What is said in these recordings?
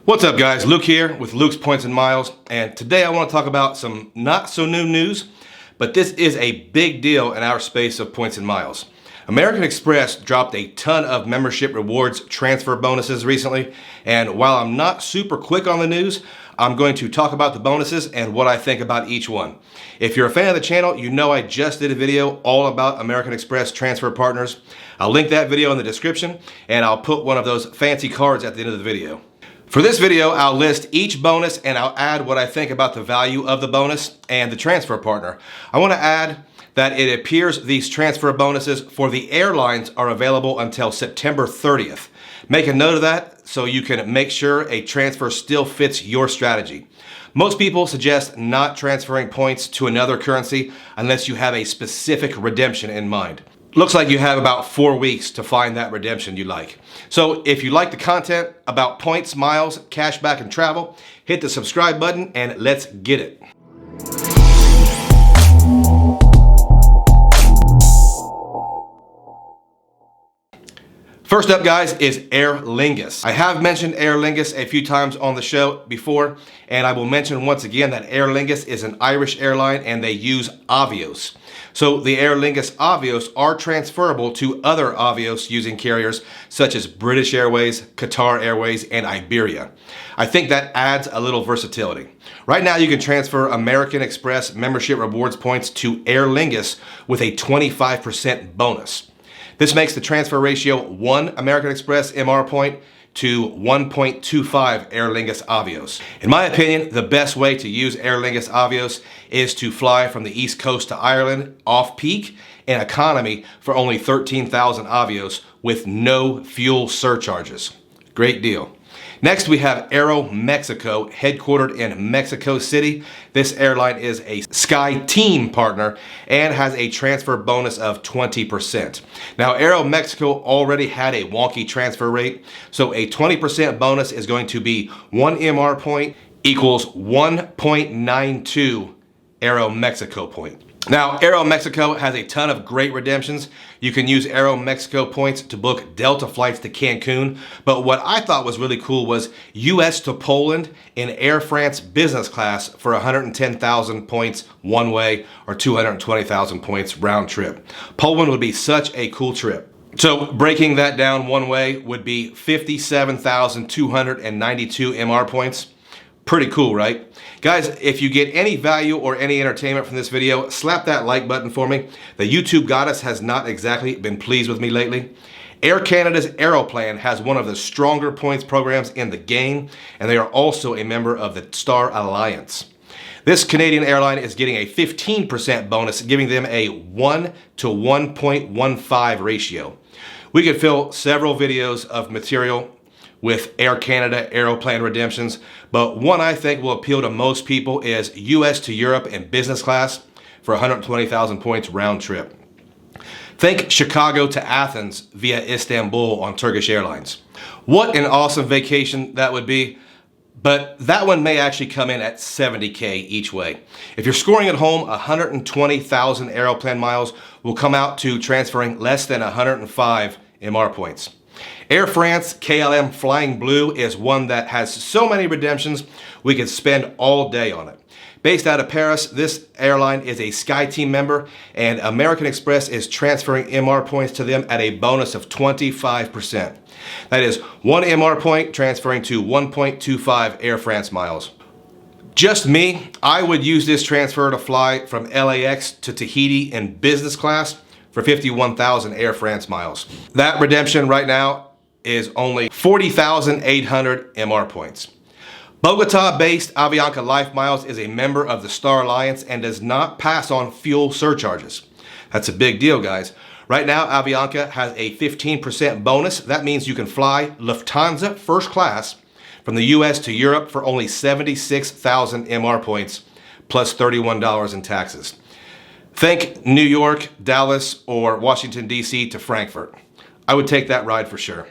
What's up guys, Luke here with Luke's Points and Miles, and today I want to talk about some not so new news, but this is a big deal in our space of points and miles. American Express dropped a ton of membership rewards transfer bonuses recently, and while I'm not super quick on the news, I'm going to talk about the bonuses and what I think about each one. If you're a fan of the channel, you know I just did a video all about American Express transfer partners. I'll link that video in the description, and I'll put one of those fancy cards at the end of the video. For this video, I'll list each bonus and I'll add what I think about the value of the bonus and the transfer partner. I want to add that it appears these transfer bonuses for the airlines are available until September 30th. Make a note of that so you can make sure a transfer still fits your strategy. Most people suggest not transferring points to another currency unless you have a specific redemption in mind. Looks like you have about 4 weeks to find that redemption you like. So if you like the content about points, miles, cashback, and travel, hit the subscribe button and let's get it. First up, guys, is Aer Lingus. I have mentioned Aer Lingus a few times on the show before, and I will mention once again that Aer Lingus is an Irish airline and they use Avios. So the Aer Lingus Avios are transferable to other Avios using carriers such as British Airways, Qatar Airways, and Iberia. I think that adds a little versatility. Right now you can transfer American Express membership rewards points to Aer Lingus with a 25% bonus. This makes the transfer ratio 1 American Express MR point to 1.25 Aer Lingus Avios. In my opinion, the best way to use Aer Lingus Avios is to fly from the East Coast to Ireland off-peak in economy for only 13,000 Avios with no fuel surcharges. Great deal. Next, we have Aero Mexico, headquartered in Mexico City. This airline is a SkyTeam partner and has a transfer bonus of 20%. Now, Aero Mexico already had a wonky transfer rate, so a 20% bonus is going to be 1 MR point equals 1.92 Aero Mexico point. Now, Aero Mexico has a ton of great redemptions. You can use Aero Mexico points to book Delta flights to Cancun, but what I thought was really cool was US to Poland in Air France business class for 110,000 points one way or 220,000 points round trip. Poland would be such a cool trip. So breaking that down one way would be 57,292 MR points. Pretty cool, right? Guys, if you get any value or any entertainment from this video, slap that like button for me. The YouTube goddess has not exactly been pleased with me lately. Air Canada's Aeroplan has one of the stronger points programs in the game, and they are also a member of the Star Alliance. This Canadian airline is getting a 15% bonus, giving them a 1 to 1.15 ratio. We could fill several videos of material with Air Canada Aeroplan redemptions, but one I think will appeal to most people is US to Europe in business class for 120,000 points round trip. Think Chicago to Athens via Istanbul on Turkish Airlines. What an awesome vacation that would be, but that one may actually come in at 70K each way. If you're scoring at home, 120,000 Aeroplan miles will come out to transferring less than 105 MR points. Air France KLM Flying Blue is one that has so many redemptions we could spend all day on it. Based out of Paris, this airline is a SkyTeam member, and American Express is transferring MR points to them at a bonus of 25%. That is 1 MR point transferring to 1.25 Air France miles. Just me, I would use this transfer to fly from LAX to Tahiti in business class for 51,000 Air France miles. That redemption right now is only 40,800 MR points. Bogota-based Avianca Life Miles is a member of the Star Alliance and does not pass on fuel surcharges. That's a big deal, guys. Right now, Avianca has a 15% bonus. That means you can fly Lufthansa first class from the US to Europe for only 76,000 MR points plus $31 in taxes. Think New York, Dallas, or Washington, D.C. to Frankfurt. I would take that ride for sure.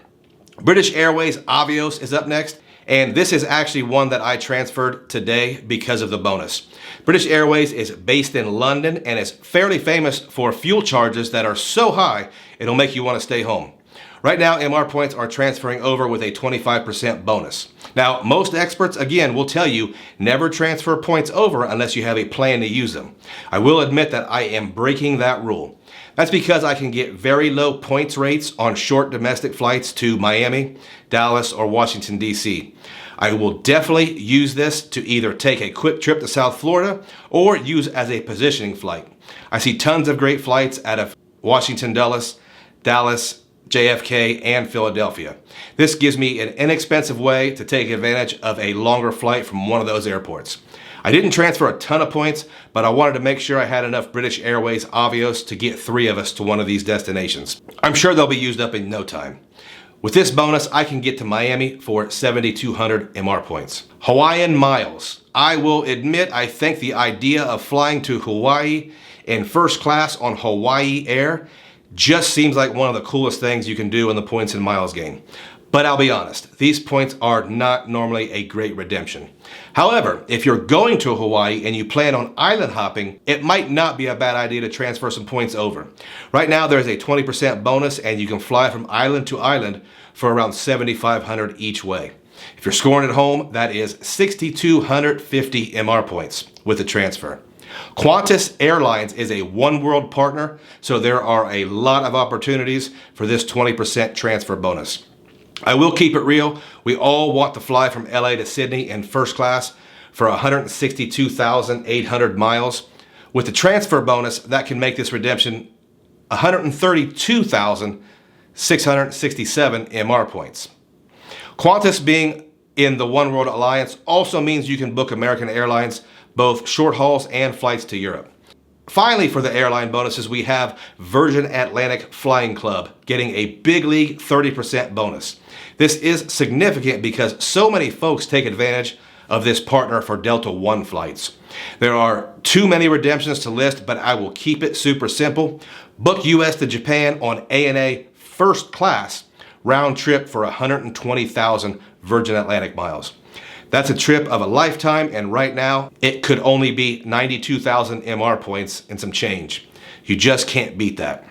British Airways Avios is up next, and this is actually one that I transferred today because of the bonus. British Airways is based in London and is fairly famous for fuel charges that are so high it'll make you want to stay home. Right now, MR points are transferring over with a 25% bonus. Now, most experts, again, will tell you never transfer points over unless you have a plan to use them. I will admit that I am breaking that rule. That's because I can get very low points rates on short domestic flights to Miami, Dallas, or Washington, D.C. I will definitely use this to either take a quick trip to South Florida or use as a positioning flight. I see tons of great flights out of Washington, Dallas, JFK, and Philadelphia. This gives me an inexpensive way to take advantage of a longer flight from one of those airports. I didn't transfer a ton of points, but I wanted to make sure I had enough British Airways Avios to get 3 of us to one of these destinations. I'm sure they'll be used up in no time. With this bonus, I can get to Miami for 7,200 MR points. Hawaiian miles. I will admit I think the idea of flying to Hawaii in first class on Hawaii Air just seems like one of the coolest things you can do in the points and miles game. But I'll be honest, these points are not normally a great redemption. However, if you're going to Hawaii and you plan on island hopping, it might not be a bad idea to transfer some points over. Right now, there's a 20% bonus and you can fly from island to island for around 7,500 each way. If you're scoring at home, that is 6,250 MR points with the transfer. Qantas Airlines is a One World partner, so there are a lot of opportunities for this 20% transfer bonus. I will keep it real. We all want to fly from LA to Sydney in first class for 162,800 miles. With the transfer bonus, that can make this redemption 132,667 MR points. Qantas being in the One World Alliance also means you can book American Airlines both short hauls and flights to Europe. Finally, for the airline bonuses, we have Virgin Atlantic Flying Club getting a big league 30% bonus. This is significant because so many folks take advantage of this partner for Delta One flights. There are too many redemptions to list, but I will keep it super simple. Book US to Japan on ANA first class round trip for 120,000 Virgin Atlantic miles. That's a trip of a lifetime, and right now it could only be 92,000 MR points and some change. You just can't beat that.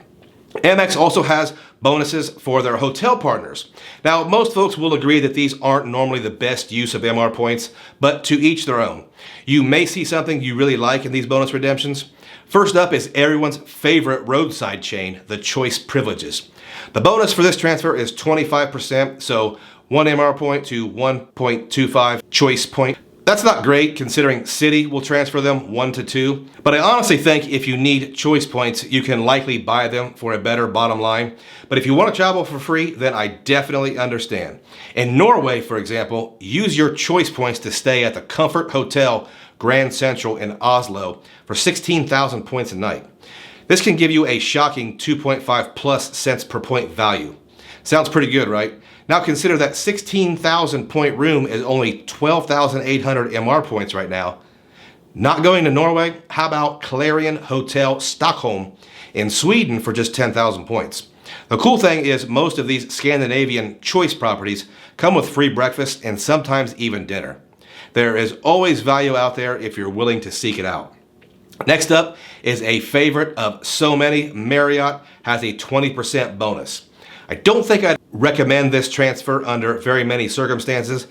Amex also has bonuses for their hotel partners. Now, most folks will agree that these aren't normally the best use of MR points, but to each their own. You may see something you really like in these bonus redemptions. First up is everyone's favorite roadside chain, the Choice Privileges. The bonus for this transfer is 25%, so 1 MR point to 1.25 choice point. That's not great considering Citi will transfer them 1 to 2, but I honestly think if you need choice points, you can likely buy them for a better bottom line. But if you want to travel for free, then I definitely understand. In Norway, for example, use your choice points to stay at the Comfort Hotel Grand Central in Oslo for 16,000 points a night. This can give you a shocking 2.5 plus cents per point value. Sounds pretty good, right? Now consider that 16,000 point room is only 12,800 MR points right now. Not going to Norway? How about Clarion Hotel Stockholm in Sweden for just 10,000 points? The cool thing is most of these Scandinavian choice properties come with free breakfast and sometimes even dinner. There is always value out there if you're willing to seek it out. Next up is a favorite of so many. Marriott has a 20% bonus. I don't think I'd recommend this transfer under very many circumstances,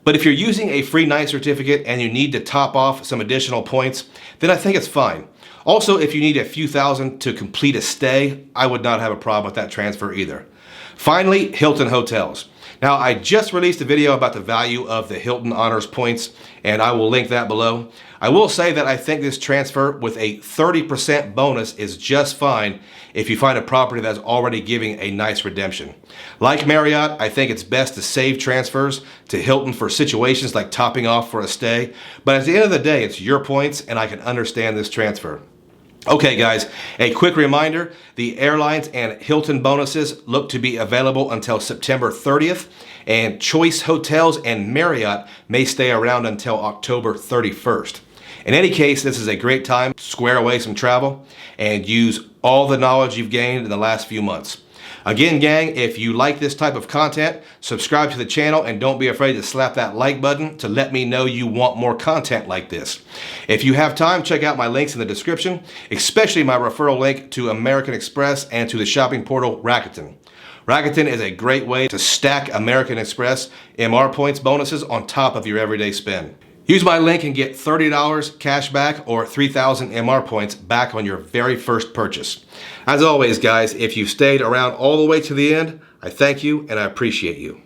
but if you're using a free night certificate and you need to top off some additional points, then I think it's fine. Also, if you need a few thousand to complete a stay, I would not have a problem with that transfer either. Finally, Hilton hotels. Now, I just released a video about the value of the Hilton Honors points, and I will link that below. I will say that I think this transfer with a 30% bonus is just fine if you find a property that's already giving a nice redemption. Like Marriott, I think it's best to save transfers to Hilton for situations like topping off for a stay, but at the end of the day, it's your points, and I can understand this transfer. Okay guys, a quick reminder, the airlines and Hilton bonuses look to be available until September 30th, and Choice Hotels and Marriott may stay around until October 31st. In any case, this is a great time to square away some travel and use all the knowledge you've gained in the last few months. Again, gang, if you like this type of content, subscribe to the channel and don't be afraid to slap that like button to let me know you want more content like this. If you have time, check out my links in the description, especially my referral link to American Express and to the shopping portal Rakuten. Rakuten is a great way to stack American Express MR points bonuses on top of your everyday spend. Use my link and get $30 cash back or 3,000 MR points back on your very first purchase. As always, guys, if you've stayed around all the way to the end, I thank you and I appreciate you.